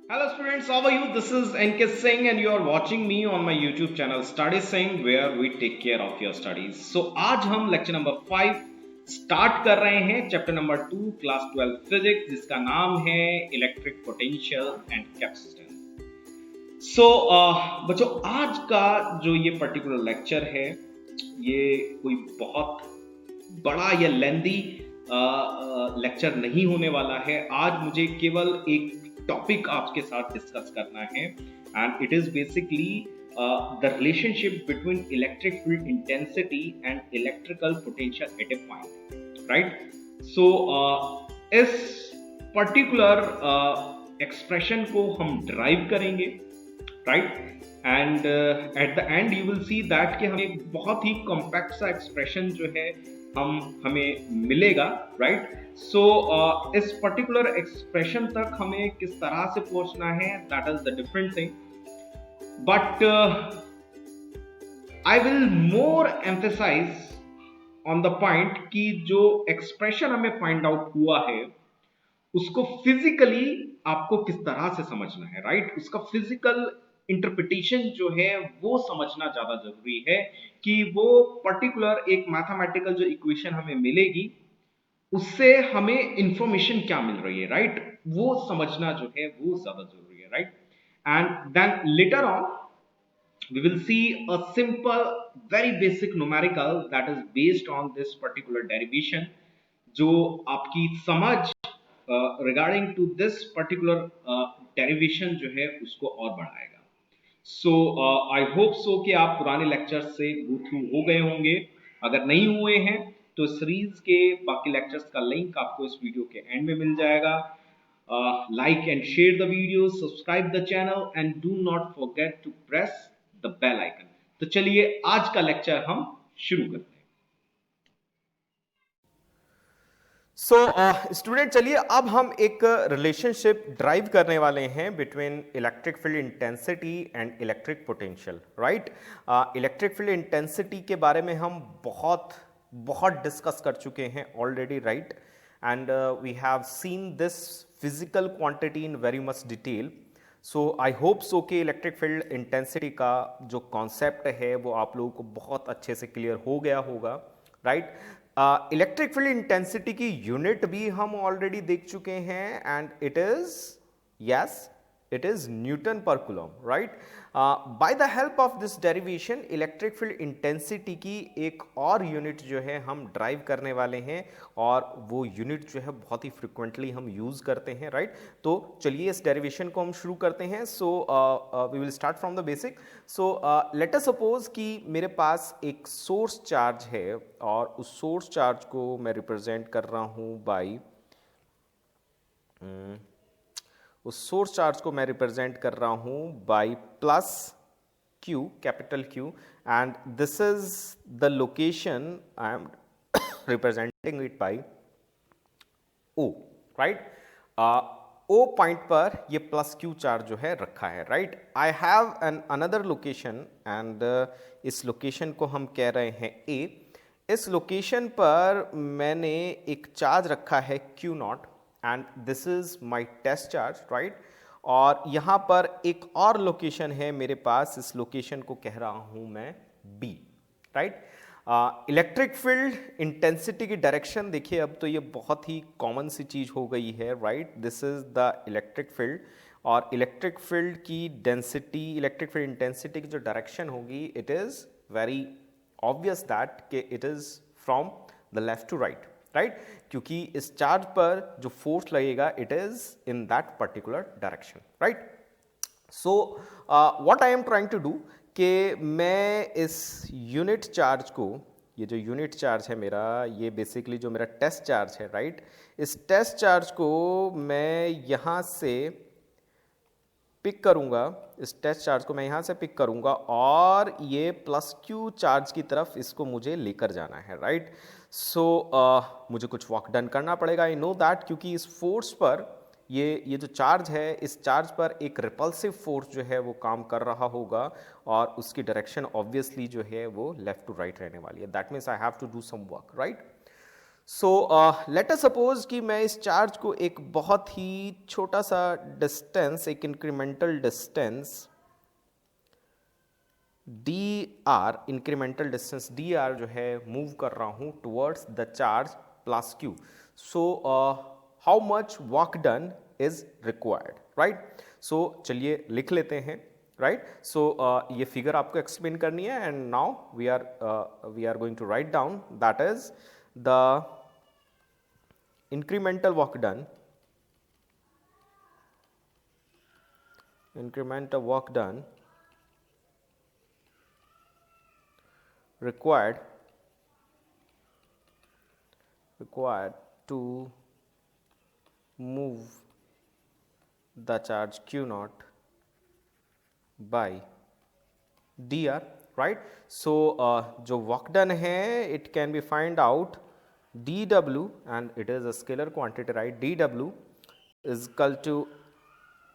Hello students, how are you? This is NK Singh and you are watching me on my YouTube channel Study Singh where we take care of your studies. So आज हम lecture number 5 start कर रहे हैं chapter number 2 class 12 physics जिसका नाम है electric potential and capacitance. बच्चों आज का जो ये पर्टिकुलर लेक्चर है ये कोई बहुत बड़ा या लेंदी लेक्चर नहीं होने वाला है। आज मुझे केवल एक टॉपिक आपके साथ डिस्कस करना है and it is basically the relationship between electric field intensity and electrical potential at a point, right. So इस पर्टिकुलर एक्सप्रेशन को हम ड्राइव करेंगे, right. And at the end you will see that कि हमें एक बहुत ही कॉम्पैक्ट सा expression जो है हमें मिलेगा, राइट। इस पर्टिकुलर एक्सप्रेशन तक हमें किस तरह से पहुंचना है that is the different thing, but I will more emphasise on the point कि जो एक्सप्रेशन हमें फाइंड आउट हुआ है उसको फिजिकली आपको किस तरह से समझना है, राइट। उसका फिजिकल इंटरप्रिटेशन जो है वो समझना ज्यादा जरूरी है कि वो पर्टिकुलर एक मैथमेटिकल जो इक्वेशन हमें मिलेगी उससे हमें इंफॉर्मेशन क्या मिल रही है, राइट। वो समझना जो है वो ज्यादा जरूरी है, right. And then later on we will see a simple very basic numerical that is based on this particular derivation जो आपकी समझ regarding to this particular derivation जो है उसको और बढ़ाएगा। आई होप सो कि आप पुराने लेक्चर से गो थ्रू हो गए होंगे। अगर नहीं हुए हैं तो सीरीज के बाकी लेक्चर्स का लिंक आपको इस वीडियो के एंड में मिल जाएगा। Like and share the video, subscribe the channel and do not forget to press the bell icon. तो चलिए आज का लेक्चर हम शुरू करते हैं। स्टूडेंट चलिए अब हम एक रिलेशनशिप ड्राइव करने वाले हैं between electric field intensity and electric potential, right. Electric field intensity के बारे में हम बहुत बहुत डिस्कस कर चुके हैं already, right. And we have seen this physical quantity in very much detail. So I hope so कि इलेक्ट्रिक फील्ड इंटेंसिटी का जो कॉन्सेप्ट है वो आप लोगों को बहुत अच्छे से क्लियर हो गया होगा, राइट। इलेक्ट्रिक फील्ड इंटेंसिटी की यूनिट भी हम ऑलरेडी देख चुके हैं and it is yes it is newton per coulomb, right. By the help of this derivation electric field intensity की एक और यूनिट जो है हम ड्राइव करने वाले हैं और वो यूनिट जो है बहुत ही फ्रिक्वेंटली हम यूज करते हैं, राइट। तो चलिए इस डेरिवेशन को हम शुरू करते हैं। We will start from the basic. Let us suppose कि मेरे पास एक सोर्स चार्ज है और उस सोर्स चार्ज को मैं रिप्रेजेंट कर रहा हूं बाई उस सोर्स चार्ज को मैं रिप्रेजेंट कर रहा हूं by plus Q, capital Q, and this is the location I am representing it by O, right. O point पर ये प्लस Q चार्ज जो है रखा है, right. I have an another location and इस लोकेशन को हम कह रहे हैं A। इस लोकेशन पर मैंने एक चार्ज रखा है Q naught and this is my test charge, right. और यहां पर एक और लोकेशन है मेरे पास, इस लोकेशन को कह रहा हूं मैं B, right. Electric field intensity की डायरेक्शन देखिए, अब तो ये बहुत ही कॉमन सी चीज हो गई है, right. This is the electric field और इलेक्ट्रिक फील्ड की डेंसिटी, इलेक्ट्रिक फील्ड इंटेंसिटी की जो डायरेक्शन होगी it is very obvious that कि it is from the left to right, right, क्योंकि इस चार्ज पर जो फोर्स लगेगा it is in that particular direction, right. So what I am trying to do कि मैं इस यूनिट चार्ज को, ये जो यूनिट चार्ज है मेरा, ये बेसिकली जो मेरा टेस्ट चार्ज है, राइट, इस टेस्ट चार्ज को मैं यहां से पिक करूंगा, इस टेस्ट चार्ज को मैं यहां से पिक करूंगा और ये प्लस Q चार्ज की तरफ इसको मुझे लेकर जाना है, राइट। मुझे कुछ वर्क डन करना पड़ेगा, आई नो दैट, क्योंकि इस फोर्स पर ये जो चार्ज है, इस चार्ज पर एक रिपल्सिव फोर्स जो है वो काम कर रहा होगा और उसकी डायरेक्शन ऑब्वियसली जो है वो लेफ्ट टू राइट रहने वाली है। That means I have to do some work, right. So let us suppose कि मैं इस चार्ज को एक बहुत ही छोटा सा डिस्टेंस, एक incremental distance incremental distance dr जो है मूव कर रहा हूं towards the charge plus q. So how much work done is required, right. So चलिए लिख लेते हैं, राइट. सो ये फिगर आपको एक्सप्लेन करनी है and now we are going to write down that is the incremental work done required to move the charge q naught by dr, right. So जो work done है it can be find out dw and it is a scalar quantity, right. dw is equal to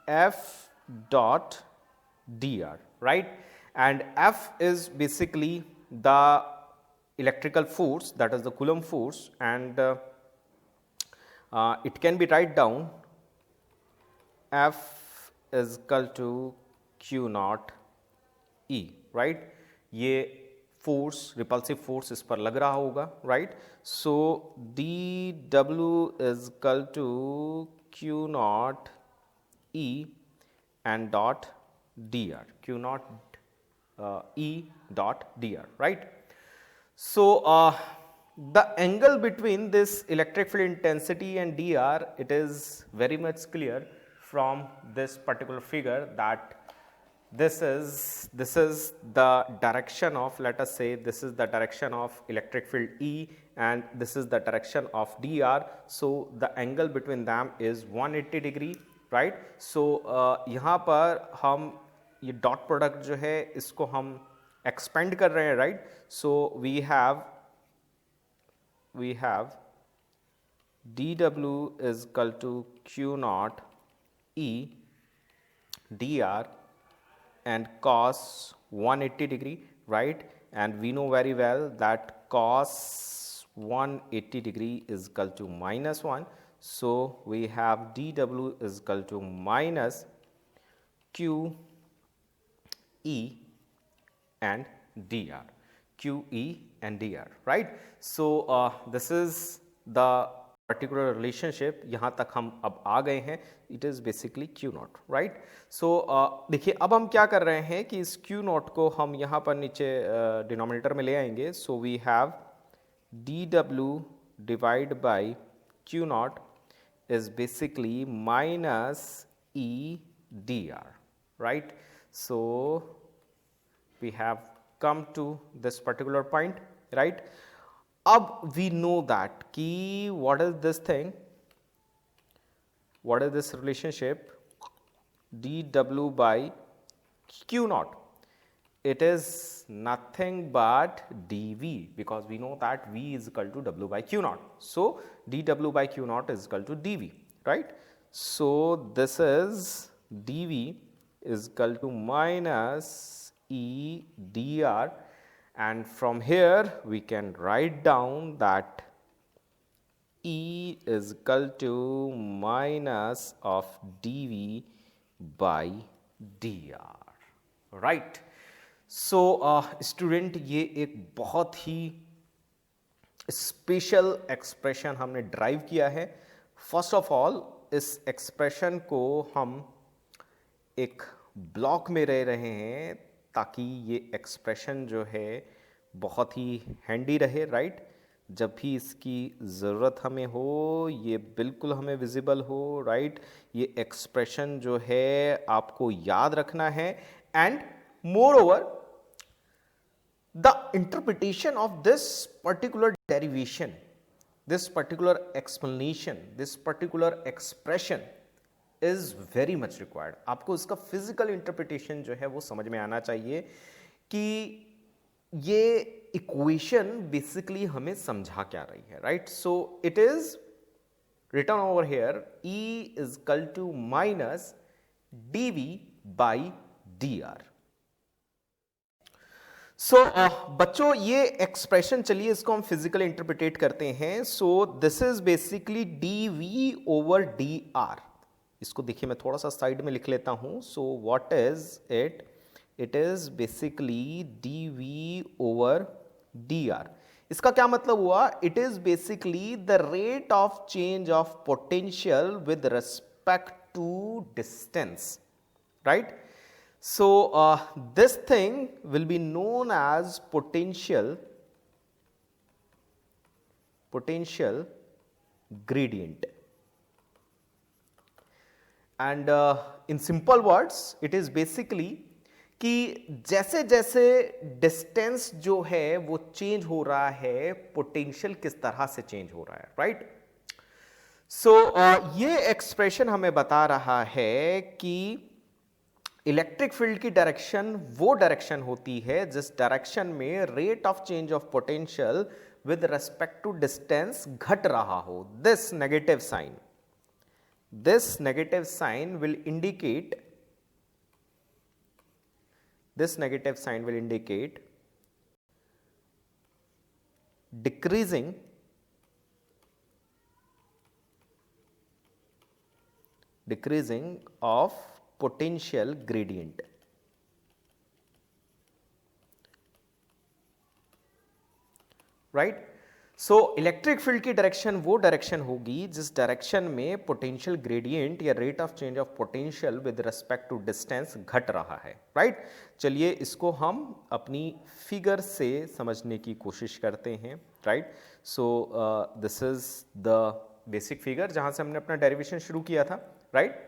f dot dr, right. And f is basically the electrical force, that is the Coulomb force, and it can be write down f is equal to q naught e, right. ये force, repulsive force इस पर लग रहा होगा, right. So D W is equal to Q naught E and dot D R, Q naught E dot D R, right. So the angle between this electric field intensity and dr, it is very much clear from this particular figure that this is the direction of, let us say this is the direction of electric field E and this is the direction of dr. So the angle between them is 180 degree, right. So यहाँ पर हम ये dot product जो है इसको हम expand कर रहे हैं, right. So we have dw is equal to q naught E dr and cos 180 degree, right. And we know very well that cos 180 degree is equal to minus 1. So we have dw is equal to minus q e and dr, q e and dr, right. So this is the particular relationship. यहाँ तक हम अब आ गए हैं. It is basically Q naught, right. So देखिए अब हम क्या कर रहे हैं कि इस Q naught को हम यहाँ पर नीचे डिनोमिनेटर में ले आएंगे. So we have dw divide by Q naught is basically minus E dr, right. So we have come to this particular point, right. अब we know that कि what is this thing, what is this relationship dw by q naught, it is nothing but dv, because we know that v is equal to w by q naught. So dw by q naught is equal to dv, right. So this is dv is equal to minus e dr, and from here we can write down that E is equal to minus of dv by dr, right. So student ये एक बहुत ही special expression हमने drive किया है. First of all इस expression को हम एक ब्लॉक में रह रहे हैं ताकि ये एक्सप्रेशन जो है बहुत ही हैंडी रहे, राइट. जब भी इसकी ज़रूरत हमें हो ये बिल्कुल हमें विजिबल हो, राइट. ये एक्सप्रेशन जो है आपको याद रखना है. And more over the interpretation of this particular derivation, this particular explanation, this particular expression is very much required. आपको इसका physical interpretation जो है वो समझ में आना चाहिए कि ये equation basically हमें समझा क्या रही है, right. So it is written over here, E is equal to minus dv by dr. बच्चों ये एक्सप्रेशन, चलिए इसको हम फिजिकली इंटरप्रिटेट करते हैं. So this is basically D V over D R. इसको देखिए मैं थोड़ा सा साइड में लिख लेता हूं. So what is it? It is basically D V over D R. इसका क्या मतलब हुआ? It is basically the rate of change of potential with respect to distance, right? So this thing will be known as potential gradient, and in simple words it is basically कि जैसे जैसे distance जो है वो change हो रहा है, potential किस तरह से चेंज हो रहा है, राइट? सो ये एक्सप्रेशन हमें बता रहा है कि इलेक्ट्रिक फील्ड की डायरेक्शन वो डायरेक्शन होती है जिस डायरेक्शन में rate of change of potential with respect to distance घट रहा हो. This negative sign will indicate decreasing of potential gradient, right? So electric field की डायरेक्शन वो डायरेक्शन होगी जिस डायरेक्शन में पोटेंशियल ग्रेडियंट या rate of change of potential with respect to distance घट रहा है, राइट? चलिए इसको हम अपनी फिगर से समझने की कोशिश करते हैं, right? So this is the basic figure जहां से हमने अपना डेरिवेशन शुरू किया था, राइट?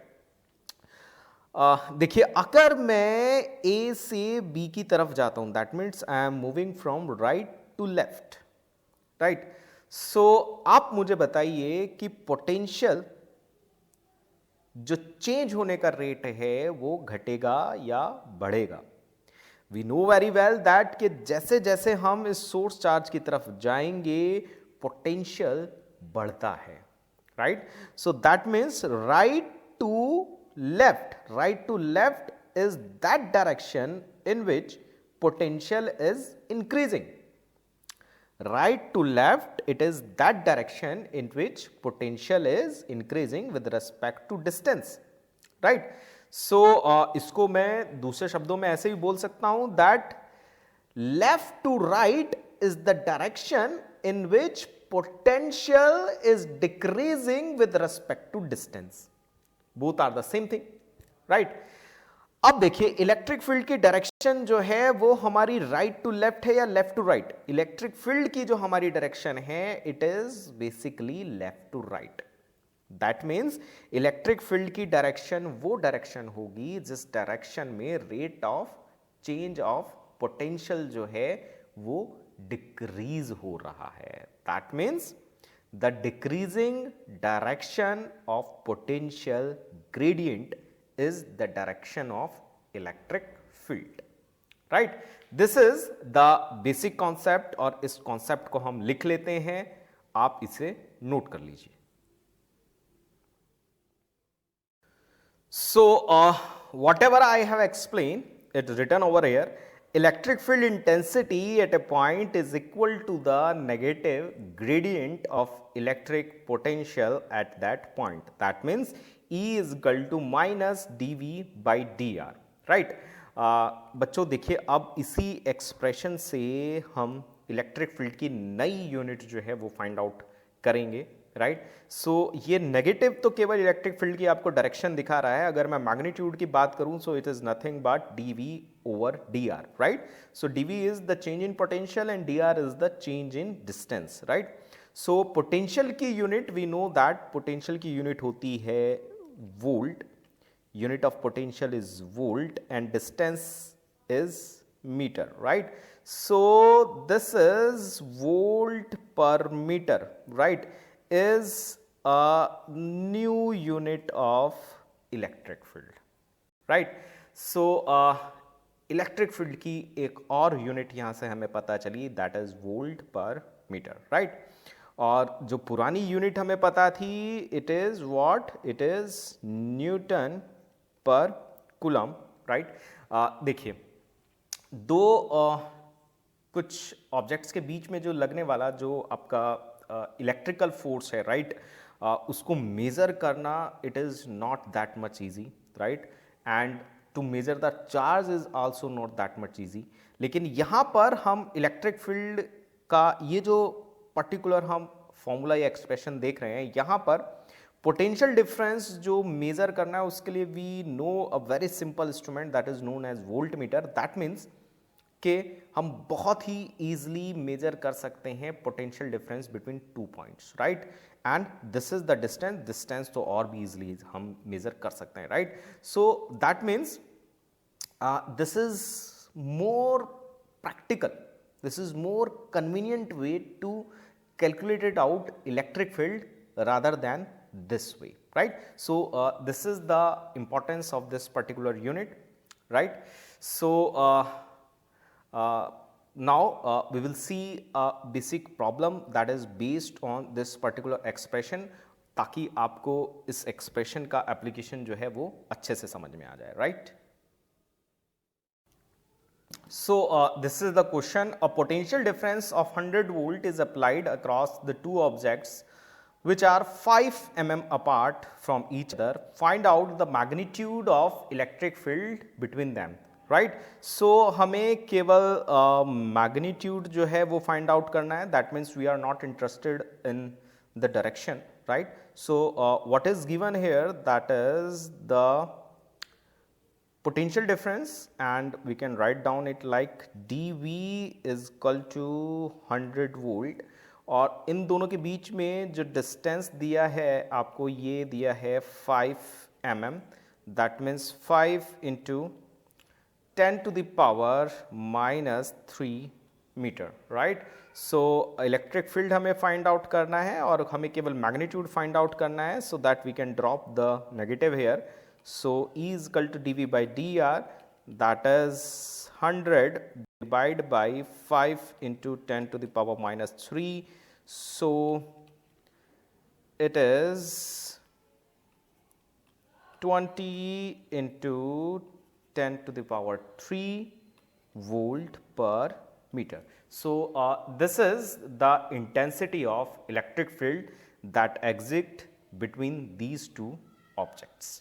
देखिए अगर मैं ए से बी की तरफ जाता हूं, that means I am moving from right to left, right? So आप मुझे बताइए कि पोटेंशियल जो चेंज होने का रेट है वो घटेगा या बढ़ेगा? We know very well that कि जैसे जैसे हम इस सोर्स चार्ज की तरफ जाएंगे पोटेंशियल बढ़ता है, right? So that means right to left is that direction in which potential is increasing. Right to left, it is that direction in which potential is increasing with respect to distance, right? So इसको मैं दूसरे शब्दों में ऐसे भी बोल सकता हूं that left to right is the direction in which potential is decreasing with respect to distance. Both are the same thing, right? अब देखिए इलेक्ट्रिक फील्ड की डायरेक्शन जो है वो हमारी राइट टू लेफ्ट है या left to right? Electric field की जो हमारी डायरेक्शन है it is basically left to right. That means electric field की डायरेक्शन वो डायरेक्शन होगी जिस डायरेक्शन में rate of change of potential जो है वो डिक्रीज हो रहा है. That means the decreasing direction of potential gradient is the direction of electric field, right? This is the basic concept और इस concept को हम लिख लेते हैं, आप इसे नोट कर लीजिए. So whatever I have explained, it's written over here. Electric field intensity at a point is equal to the negative gradient of electric potential at that point. That means E is equal to minus dV by dr, right? बच्चों देखिए अब इसी expression से हम electric field की नई unit जो है वो फाइंड आउट करेंगे, राइट? सो ये नेगेटिव तो केवल इलेक्ट्रिक फील्ड की आपको डायरेक्शन दिखा रहा है. अगर मैं मैग्नीट्यूड की बात करूं so it is nothing but dV over dr, right? So dV is the change in potential and dr is the change in distance, right? So potential की unit we know that potential की unit होती है volt, unit of potential is volt and distance is meter, right? So this is volt per meter, right? Is a new unit of electric field, right? So electric field की एक और unit यहां से हमें पता चली, दैट इज वोल्ट पर metre, right? और जो पुरानी यूनिट हमें पता थी it is what? It is newton per coulomb, right? देखिए दो कुछ ऑब्जेक्ट्स के बीच में जो लगने वाला जो आपका इलेक्ट्रिकल फोर्स है, राइट, उसको मेजर करना it is not that much easy, right, and to measure the charge is also not that much easy. लेकिन यहाँ पर हम इलेक्ट्रिक फील्ड का ये जो पर्टिकुलर हम फॉर्मूला या एक्सप्रेशन देख रहे हैं, यहाँ पर पोटेंशियल डिफरेंस जो मेजर करना है उसके लिए we know a very simple instrument that is known as voltmeter. That means कि हम बहुत ही ईजिली मेजर कर सकते हैं potential difference between two points, right, and this is the distance तो और भी ईजिली हम मेजर कर सकते हैं, right. So that means this is more practical, this is more convenient way to calculate it out electric field rather than this way, right. So this is the importance of this particular unit, right. So now we will see a basic problem that is based on this particular expression, ताकि आपको इस expression का application जो है वो अच्छे से समझ में आ जाए, right. So this is the question. A potential difference of 100 volt is applied across the two objects which are 5 mm apart from each other. Find out the magnitude of electric field between them. Right? So हमें केवल magnitude जो है वो find out करना है. That means we are not interested in the direction. Right? So what is given here, that is the potential difference, and we can write down it like dV is equal to 100 volt, और इन दोनों के बीच में जो distance दिया है आपको ये दिया है 5 mm, that means 5 into 10 to the power minus 3 metre, right. So electric field हमें फाइंड आउट करना है और हमें केवल मैग्नीट्यूड फाइंड आउट करना है, so that we can drop the negative here. So E is equal to dV by dr, that is 100 divided by 5 into 10 to the power minus 3. So it is 20 into 10 to the power 3 volt per meter. So this is the intensity of electric field that exists between these two objects.